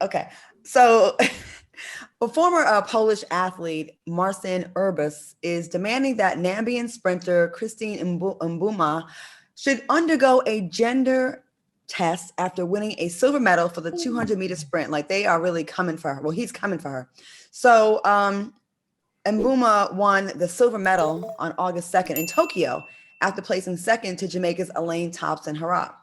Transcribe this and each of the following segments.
Okay. So a former Polish athlete, Marcin Urbis, is demanding that Nambian sprinter Christine Mbuma should undergo a gender test after winning a silver medal for the 200-meter sprint. Like they are really coming for her. Well, he's coming for her. So Mbuma won the silver medal on August 2nd in Tokyo after placing second to Jamaica's Elaine Thompson-Herah.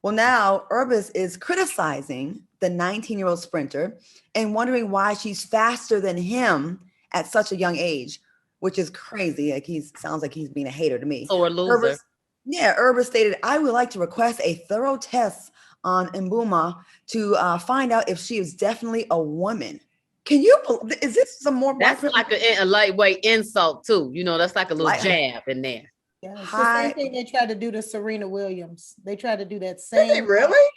Well, now Urbis is criticizing the 19-year-old sprinter and wondering why she's faster than him at such a young age, which is crazy. Like sounds like he's being a hater to me. Or a loser. Urbis stated, "I would like to request a thorough test on Mbuma to find out if she is definitely a woman." Can you? Is this some more? That's like a lightweight insult too. You know, that's like a little jab in there. Yeah, it's the same thing they tried to do to Serena Williams. They tried to do that same. Did they really?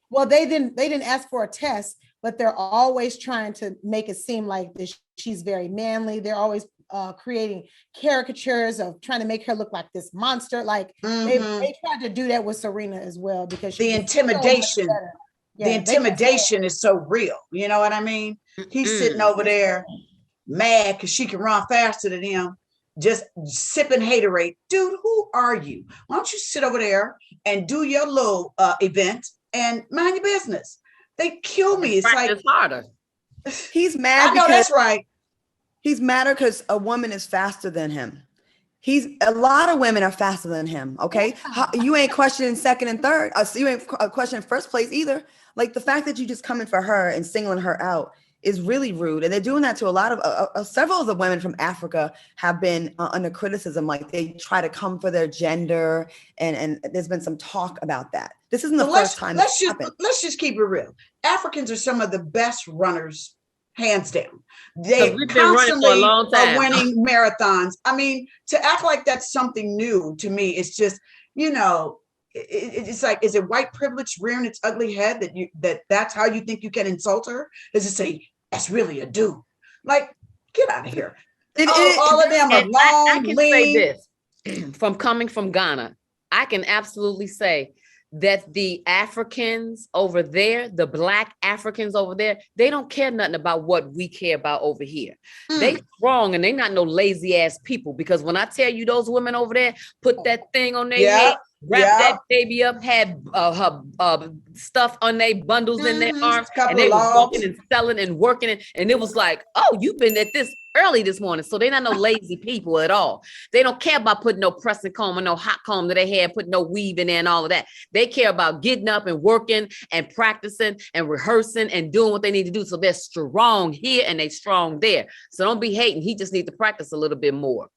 Well, they didn't ask for a test, but they're always trying to make it seem like she's very manly. They're always creating caricatures of trying to make her look like this monster. Like they tried to do that with Serena as well because the intimidation. The intimidation is so real. You know what I mean? He's sitting over there mad because she can run faster than him. Just sipping haterade. Dude, who are you? Why don't you sit over there and do your little event and mind your business? They kill me. It's like harder. He's mad. I know that's right. He's mad because a woman is faster than him. A lot of women are faster than him. Okay, you ain't questioning second and third. You ain't questioning first place either. Like the fact that you just coming for her and singling her out is really rude. And they're doing that to a lot of several of the women from Africa have been under criticism. Like they try to come for their gender. And there's been some talk about that. This isn't the first time that's happened. Let's just keep it real. Africans are some of the best runners, hands down. They constantly are winning marathons. I mean, to act like that's something new to me, it's just, you know, it's like, is it white privilege rearing its ugly head that's how you think you can insult her? Does it say that's really a dude? Like, get out of here. All of them are long, I can lean. say this from coming from Ghana. I can absolutely say that the Africans over there, the Black Africans over there, they don't care nothing about what we care about over here. They strong and they not no lazy ass people, because when I tell you those women over there put that thing on their head, wrap that baby up, had her stuff on their bundles in their arms, and they were walking and selling and working it, and it was like, oh, you've been at this early this morning. So they're not no lazy people at all. They don't care about putting no pressing comb or no hot comb to their hair, putting no weave in there and all of that. They care about getting up and working and practicing and rehearsing and doing what they need to do. So they're strong here and they strong there. So don't be hating. He just needs to practice a little bit more.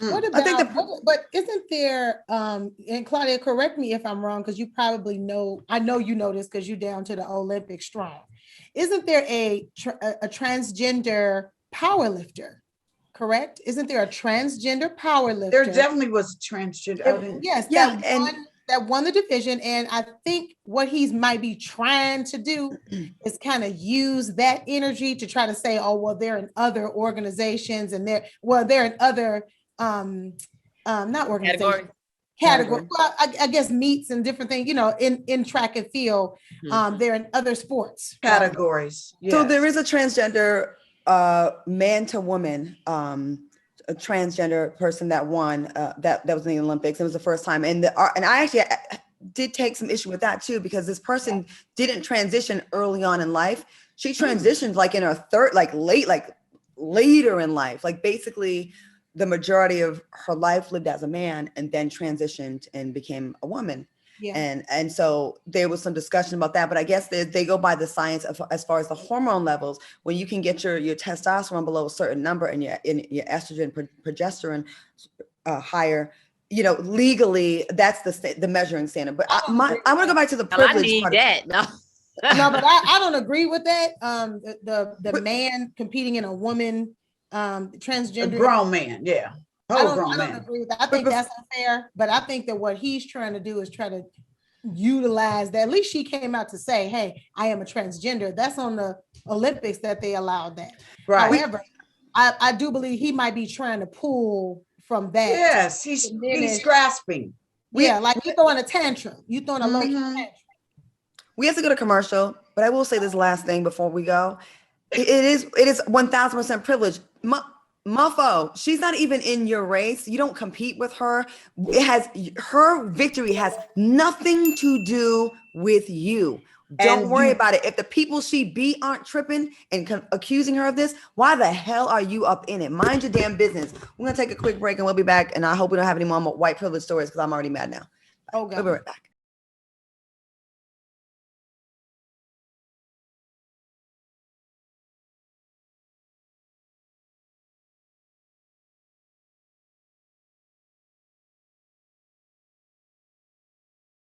What about, but isn't there, and Claudia, correct me if I'm wrong, because you probably know, I know you know this because you're down to the Olympic strong. Isn't there a transgender power lifter, correct? Isn't there a transgender power lifter? There definitely was a transgender. Yes, that won the division. And I think what he's might be trying to do is kind of use that energy to try to say, oh, well, they're in other organizations and they're in other not organizations. Category. Well, I guess meets and different things, you know, in track and field. They're in other sports categories. Yes. So there is a transgender man to woman, a transgender person that won that was in the Olympics. It was the first time, and I actually did take some issue with that too, because this person didn't transition early on in life. She transitioned like in her third, later in life, like basically the majority of her life lived as a man and then transitioned and became a woman. Yeah. And so there was some discussion about that, but I guess they go by the science of, as far as the hormone levels, when you can get your testosterone below a certain number and your estrogen, progesterone higher, you know, legally that's the measuring standard. But I'm going to go back to the privilege. I need that. No. No, but I don't agree with that. The man competing in a woman, transgender, a grown man, yeah. I don't agree with that. I think that's unfair, but I think that what he's trying to do is try to utilize that. At least she came out to say, hey, I am a transgender. That's on the Olympics that they allowed that. Right. However, I do believe he might be trying to pull from that. Yes, he's grasping. Yeah, like you throwing a tantrum. You throwing a low tantrum. We have to go to commercial. But I will say this last thing before we go. It is 1000% privilege. Muffo, she's not even in your race. You don't compete with her. Her victory has nothing to do with you. Don't worry about it. If the people she beat aren't tripping and accusing her of this, why the hell are you up in it? Mind your damn business. We're going to take a quick break and we'll be back. And I hope we don't have any more white privilege stories because I'm already mad now. Oh, God. We'll be right back.